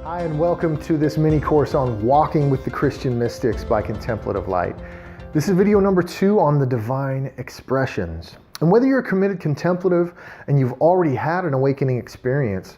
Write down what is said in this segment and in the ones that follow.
Hi, and welcome to this mini course on Walking with the Christian Mystics by Contemplative Light. This is video number 2 on the divine expressions. And whether you're a committed contemplative and you've already had an awakening experience,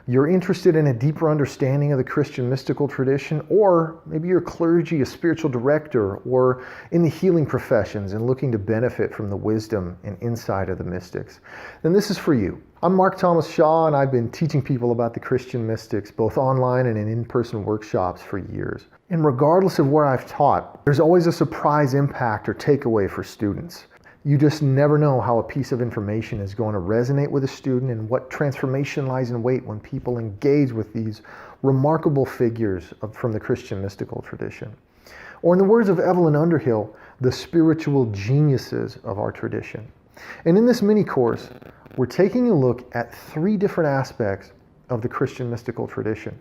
you're interested in a deeper understanding of the Christian mystical tradition, or maybe you're a clergy, a spiritual director, or in the healing professions and looking to benefit from the wisdom and insight of the mystics, then this is for you. I'm Mark Thomas Shaw, and I've been teaching people about the Christian mystics, both online and in in-person workshops for years. And regardless of where I've taught, there's always a surprise impact or takeaway for students. You just never know how a piece of information is going to resonate with a student and what transformation lies in wait when people engage with these remarkable figures from the Christian mystical tradition. Or in the words of Evelyn Underhill, the spiritual geniuses of our tradition. And in this mini course, we're taking a look at 3 different aspects of the Christian mystical tradition: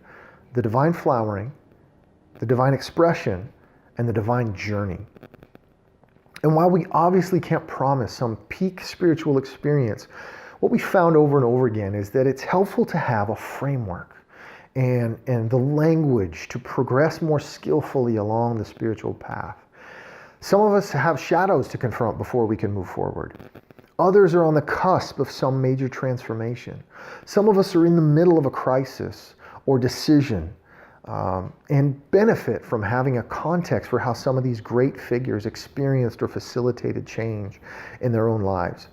the divine flowering, the divine expression, and the divine journey. And while we obviously can't promise some peak spiritual experience, what we found over and over again is that it's helpful to have a framework and the language to progress more skillfully along the spiritual path. Some of us have shadows to confront before we can move forward. Others are on the cusp of some major transformation. Some of us are in the middle of a crisis or decision, and benefit from having a context for how some of these great figures experienced or facilitated change in their own lives.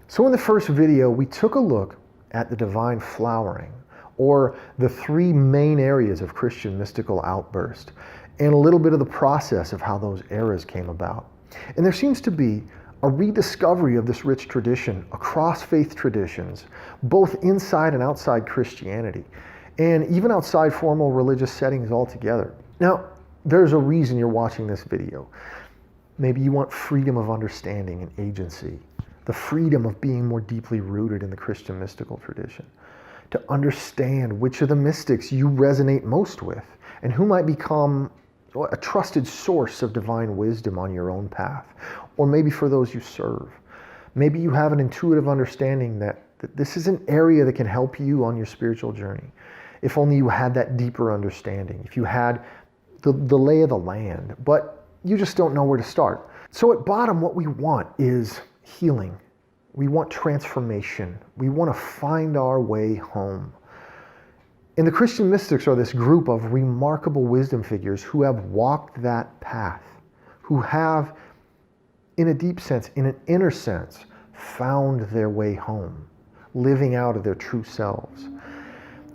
So in the first video, we took a look at the divine flowering, or the 3 main areas of Christian mystical outburst, and a little bit of the process of how those eras came about. And there seems to be a rediscovery of this rich tradition across faith traditions, both inside and outside Christianity, and even outside formal religious settings altogether. Now, there's a reason you're watching this video. Maybe you want freedom of understanding and agency, the freedom of being more deeply rooted in the Christian mystical tradition, to understand which of the mystics you resonate most with, and who might become a trusted source of divine wisdom on your own path, or maybe for those you serve. Maybe you have an intuitive understanding that this is an area that can help you on your spiritual journey. If only you had that deeper understanding, if you had the lay of the land, but you just don't know where to start. So at bottom, what we want is healing. We want transformation. We want to find our way home. And the Christian mystics are this group of remarkable wisdom figures who have walked that path, who have, in a deep sense, in an inner sense, found their way home, living out of their true selves.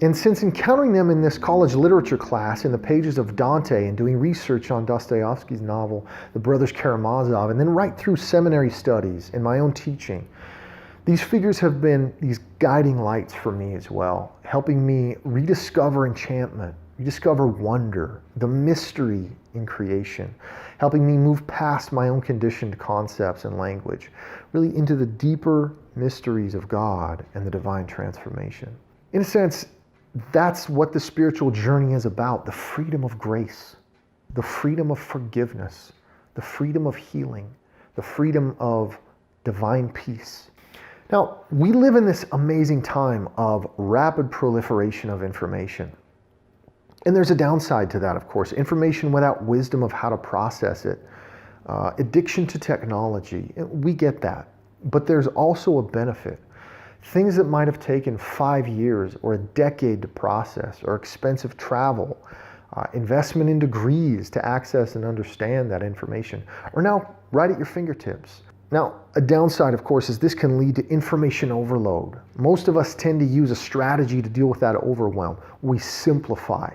And since encountering them in this college literature class in the pages of Dante and doing research on Dostoevsky's novel, The Brothers Karamazov, and then right through seminary studies and my own teaching, these figures have been these guiding lights for me as well, helping me rediscover enchantment, rediscover wonder, the mystery in creation, helping me move past my own conditioned concepts and language, really into the deeper mysteries of God and the divine transformation. In a sense, that's what the spiritual journey is about: the freedom of grace, the freedom of forgiveness, the freedom of healing, the freedom of divine peace. Now, we live in this amazing time of rapid proliferation of information. And there's a downside to that, of course. Information without wisdom of how to process it, addiction to technology, we get that. But there's also a benefit. Things that might have taken 5 years or a decade to process, or expensive travel, investment in degrees to access and understand that information, are now right at your fingertips. Now, a downside, of course, is this can lead to information overload. Most of us tend to use a strategy to deal with that overwhelm. We simplify.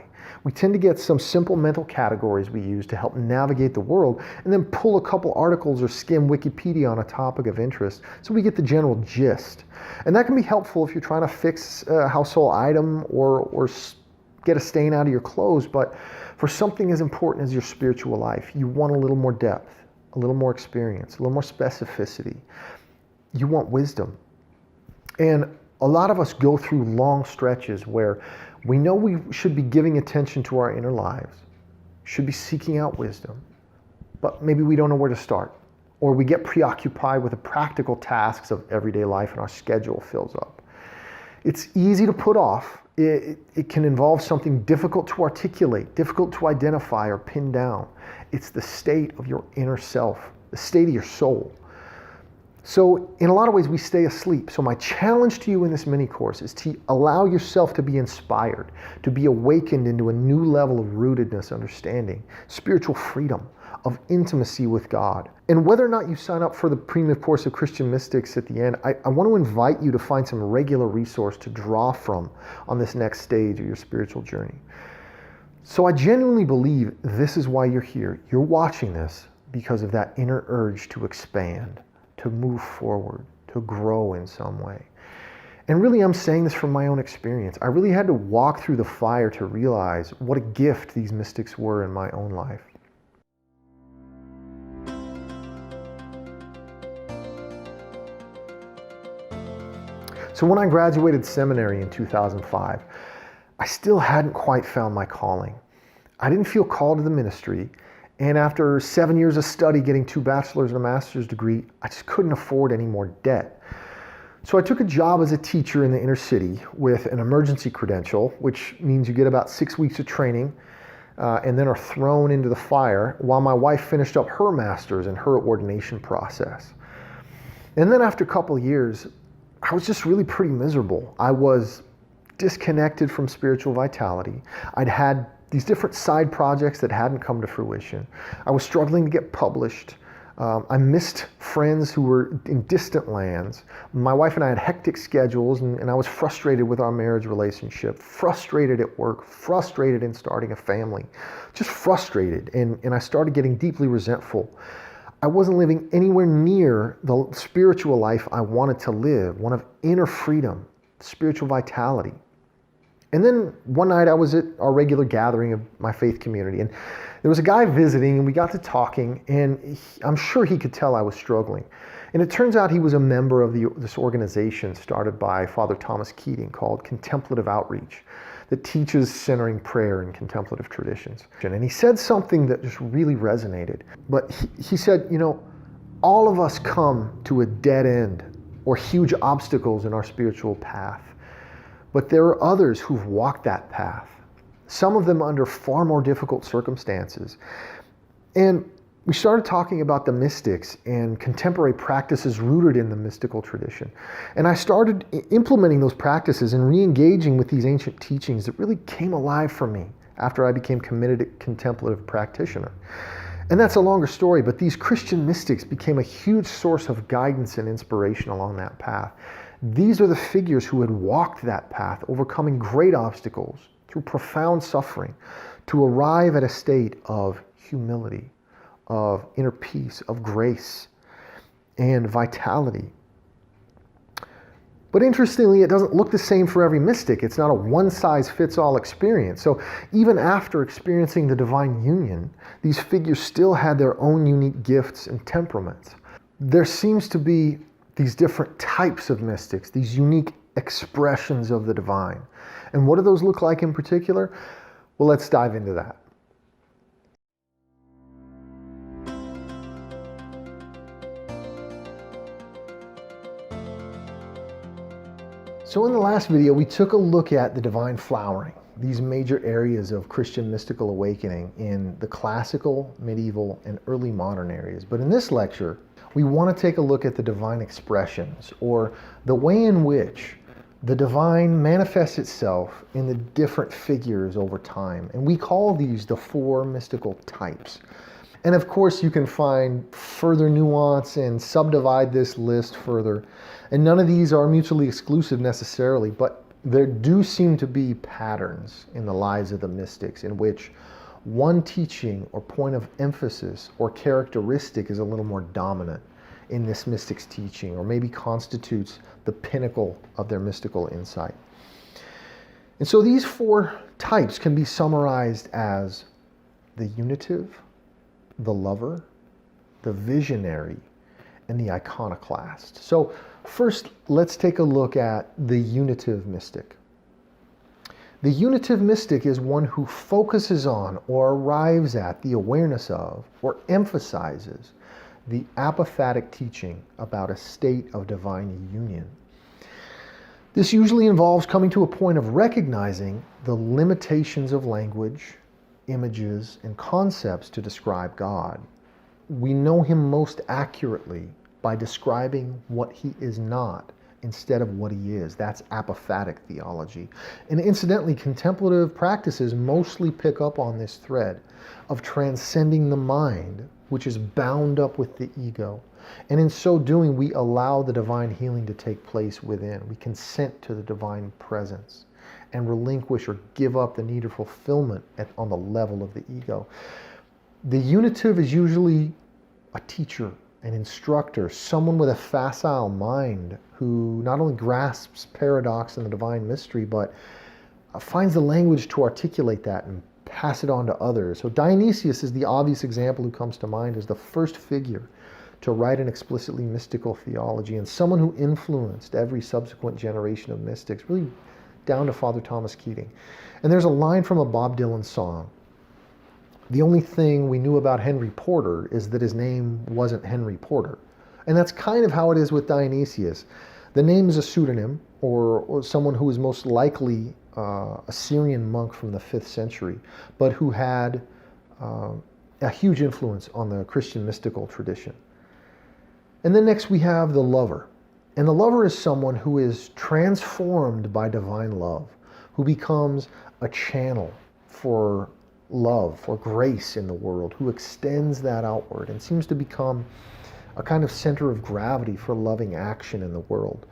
We tend to get some simple mental categories we use to help navigate the world, and then pull a couple articles or skim Wikipedia on a topic of interest so we get the general gist. And that can be helpful if you're trying to fix a household item or get a stain out of your clothes. But for something as important as your spiritual life, you want a little more depth, a little more experience, a little more specificity. You want wisdom. And a lot of us go through long stretches where we know we should be giving attention to our inner lives, should be seeking out wisdom, but maybe we don't know where to start. Or we get preoccupied with the practical tasks of everyday life and our schedule fills up. It's easy to put off. It can involve something difficult to articulate, difficult to identify or pin down. It's the state of your inner self, the state of your soul. So in a lot of ways, we stay asleep. So my challenge to you in this mini course is to allow yourself to be inspired, to be awakened into a new level of rootedness, understanding, spiritual freedom, of intimacy with God. And whether or not you sign up for the premium course of Christian Mystics at the end, I want to invite you to find some regular resource to draw from on this next stage of your spiritual journey. So I genuinely believe this is why you're here. You're watching this because of that inner urge to expand, to move forward, to grow in some way. And really, I'm saying this from my own experience. I really had to walk through the fire to realize what a gift these mystics were in my own life. So when I graduated seminary in 2005, I still hadn't quite found my calling. I didn't feel called to the ministry. And after 7 years of study, getting 2 bachelor's and a master's degree, I just couldn't afford any more debt. So I took a job as a teacher in the inner city with an emergency credential, which means you get about 6 weeks of training and then are thrown into the fire while my wife finished up her master's and her ordination process. And then after a couple of years, I was just really pretty miserable. I was disconnected from spiritual vitality. I'd had these different side projects that hadn't come to fruition. I was struggling to get published. I missed friends who were in distant lands. My wife and I had hectic schedules, and I was frustrated with our marriage relationship, frustrated at work, frustrated in starting a family, just frustrated. And I started getting deeply resentful. I wasn't living anywhere near the spiritual life I wanted to live, one of inner freedom, spiritual vitality. And then one night I was at our regular gathering of my faith community, and there was a guy visiting, and we got to talking, and I'm sure he could tell I was struggling. And it turns out he was a member of this organization started by Father Thomas Keating called Contemplative Outreach that teaches centering prayer in contemplative traditions. And he said something that just really resonated. But he said, you know, all of us come to a dead end or huge obstacles in our spiritual path. But there are others who've walked that path, some of them under far more difficult circumstances. And we started talking about the mystics and contemporary practices rooted in the mystical tradition. And I started implementing those practices and re-engaging with these ancient teachings that really came alive for me after I became committed contemplative practitioner. And that's a longer story, but these Christian mystics became a huge source of guidance and inspiration along that path. These are the figures who had walked that path, overcoming great obstacles through profound suffering to arrive at a state of humility, of inner peace, of grace, and vitality. But interestingly, it doesn't look the same for every mystic. It's not a one-size-fits-all experience. So even after experiencing the divine union, these figures still had their own unique gifts and temperaments. There seems to be these different types of mystics, these unique expressions of the divine. And what do those look like in particular? Well, let's dive into that. So in the last video, we took a look at the divine flowering, these major areas of Christian mystical awakening in the classical, medieval, and early modern areas. But in this lecture, we want to take a look at the divine expressions, or the way in which the divine manifests itself in the different figures over time. And we call these the 4 mystical types. And of course, you can find further nuance and subdivide this list further. And none of these are mutually exclusive necessarily, but there do seem to be patterns in the lives of the mystics in which one teaching or point of emphasis or characteristic is a little more dominant in this mystic's teaching, or maybe constitutes the pinnacle of their mystical insight. And so these 4 types can be summarized as the unitive, the lover, the visionary, and the iconoclast. So first, let's take a look at the unitive mystic. The unitive mystic is one who focuses on or arrives at the awareness of or emphasizes the apophatic teaching about a state of divine union. This usually involves coming to a point of recognizing the limitations of language, images, and concepts to describe God. We know him most accurately by describing what he is not instead of what he is. That's apophatic theology. And incidentally, contemplative practices mostly pick up on this thread of transcending the mind, which is bound up with the ego. And in so doing, we allow the divine healing to take place within. We consent to the divine presence and relinquish or give up the need of fulfillment on the level of the ego. The unitive is usually a teacher, an instructor, someone with a facile mind who not only grasps paradox and the divine mystery, but finds the language to articulate that and pass it on to others. So Dionysius is the obvious example who comes to mind as the first figure to write an explicitly mystical theology, and someone who influenced every subsequent generation of mystics, really down to Father Thomas Keating. And there's a line from a Bob Dylan song. The only thing we knew about Henry Porter is that his name wasn't Henry Porter. And that's kind of how it is with Dionysius. The name is a pseudonym, or someone who is most likely a Syrian monk from the 5th century, but who had a huge influence on the Christian mystical tradition. And then next we have the lover. And the lover is someone who is transformed by divine love, who becomes a channel for love, for grace in the world, who extends that outward and seems to become a kind of center of gravity for loving action in the world.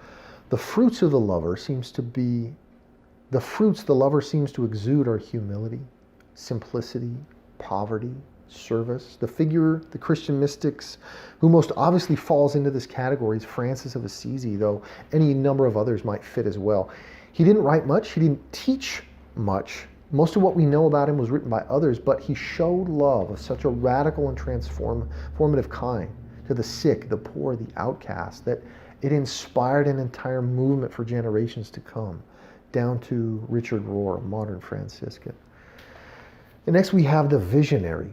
The fruits of the lover the lover seems to exude are humility, simplicity, poverty, service. The figure, the Christian mystics, who most obviously falls into this category is Francis of Assisi, though any number of others might fit as well. He didn't write much, he didn't teach much. Most of what we know about him was written by others, but he showed love of such a radical and transformative kind to the sick, the poor, the outcast, that it inspired an entire movement for generations to come, down to Richard Rohr, a modern Franciscan. And next we have the visionary.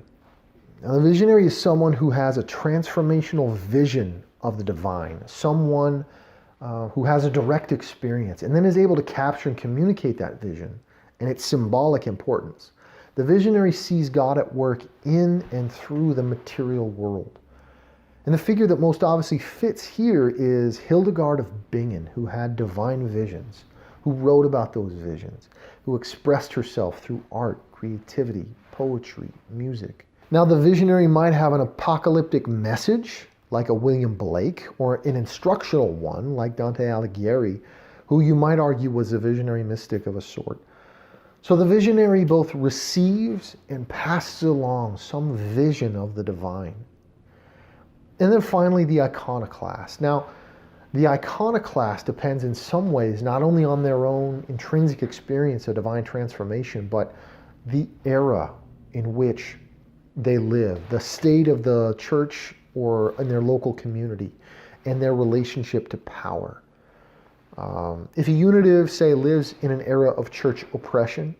Now, the visionary is someone who has a transformational vision of the divine, someone who has a direct experience and then is able to capture and communicate that vision and its symbolic importance. The visionary sees God at work in and through the material world. And the figure that most obviously fits here is Hildegard of Bingen, who had divine visions, who wrote about those visions, who expressed herself through art, creativity, poetry, music. Now, the visionary might have an apocalyptic message, like a William Blake, or an instructional one, like Dante Alighieri, who you might argue was a visionary mystic of a sort. So the visionary both receives and passes along some vision of the divine. And then finally, the iconoclast. Now, the iconoclast depends in some ways not only on their own intrinsic experience of divine transformation, but the era in which they live, the state of the church or in their local community, and their relationship to power. If a unitive, say, lives in an era of church oppression,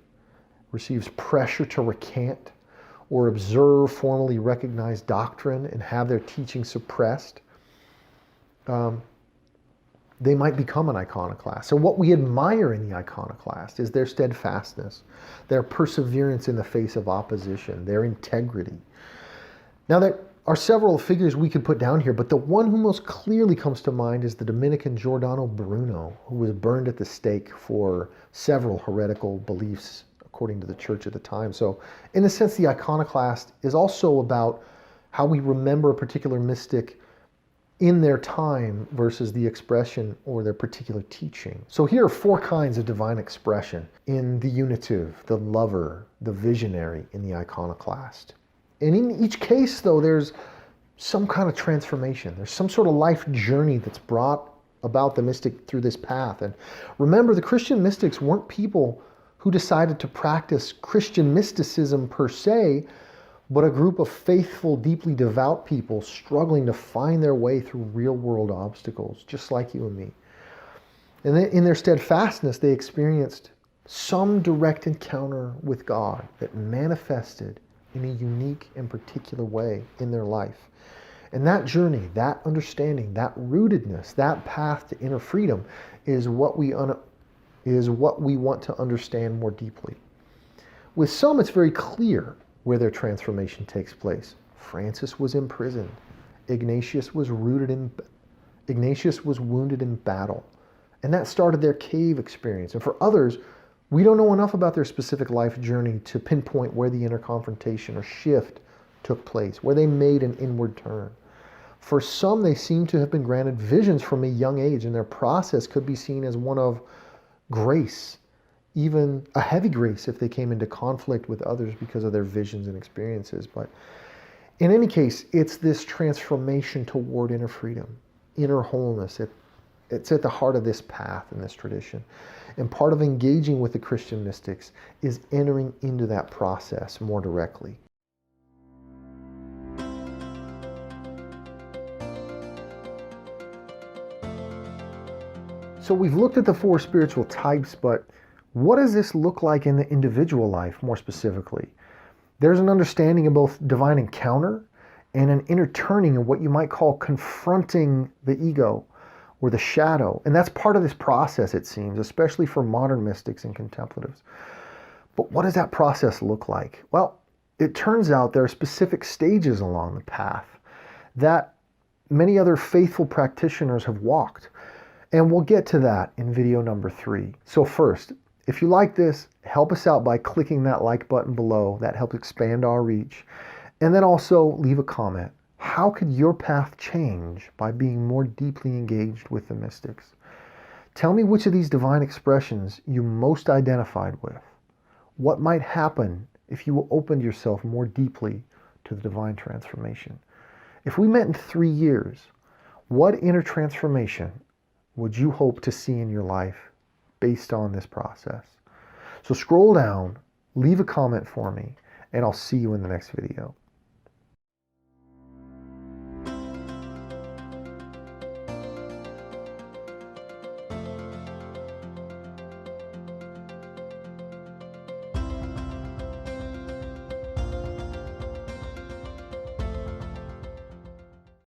receives pressure to recant or observe formally recognized doctrine and have their teaching suppressed, they might become an iconoclast. So what we admire in the iconoclast is their steadfastness, their perseverance in the face of opposition, their integrity. Now, there are several figures we could put down here, but the one who most clearly comes to mind is the Dominican Giordano Bruno, who was burned at the stake for several heretical beliefs according to the church at the time. So in a sense, the iconoclast is also about how we remember a particular mystic in their time versus the expression or their particular teaching. So here are 4 kinds of divine expression in the unitive, the lover, the visionary, in the iconoclast. And in each case, though, there's some kind of transformation. There's some sort of life journey that's brought about the mystic through this path. And remember, the Christian mystics weren't people who decided to practice Christian mysticism per se, but a group of faithful, deeply devout people struggling to find their way through real-world obstacles, just like you and me. And then in their steadfastness, they experienced some direct encounter with God that manifested in a unique and particular way in their life. And that journey, that understanding, that rootedness, that path to inner freedom is what we want to understand more deeply. With some, it's very clear where their transformation takes place. Francis was imprisoned. Ignatius was wounded in battle. And that started their cave experience. And for others, we don't know enough about their specific life journey to pinpoint where the inner confrontation or shift took place, where they made an inward turn. For some, they seem to have been granted visions from a young age, and their process could be seen as one of grace, even a heavy grace if they came into conflict with others because of their visions and experiences. But in any case, it's this transformation toward inner freedom, inner wholeness. It's at the heart of this path and this tradition. And part of engaging with the Christian mystics is entering into that process more directly. So we've looked at the four spiritual types, but what does this look like in the individual life more specifically? There's an understanding of both divine encounter and an inner turning of what you might call confronting the ego or the shadow. And that's part of this process, it seems, especially for modern mystics and contemplatives. But what does that process look like? Well, it turns out there are specific stages along the path that many other faithful practitioners have walked. And we'll get to that in video number 3. So first, if you like this, help us out by clicking that like button below. That helps expand our reach. And then also leave a comment. How could your path change by being more deeply engaged with the mystics? Tell me which of these divine expressions you most identified with. What might happen if you opened yourself more deeply to the divine transformation? If we met in 3 years, what inner transformation would you hope to see in your life based on this process? So scroll down, leave a comment for me, and I'll see you in the next video.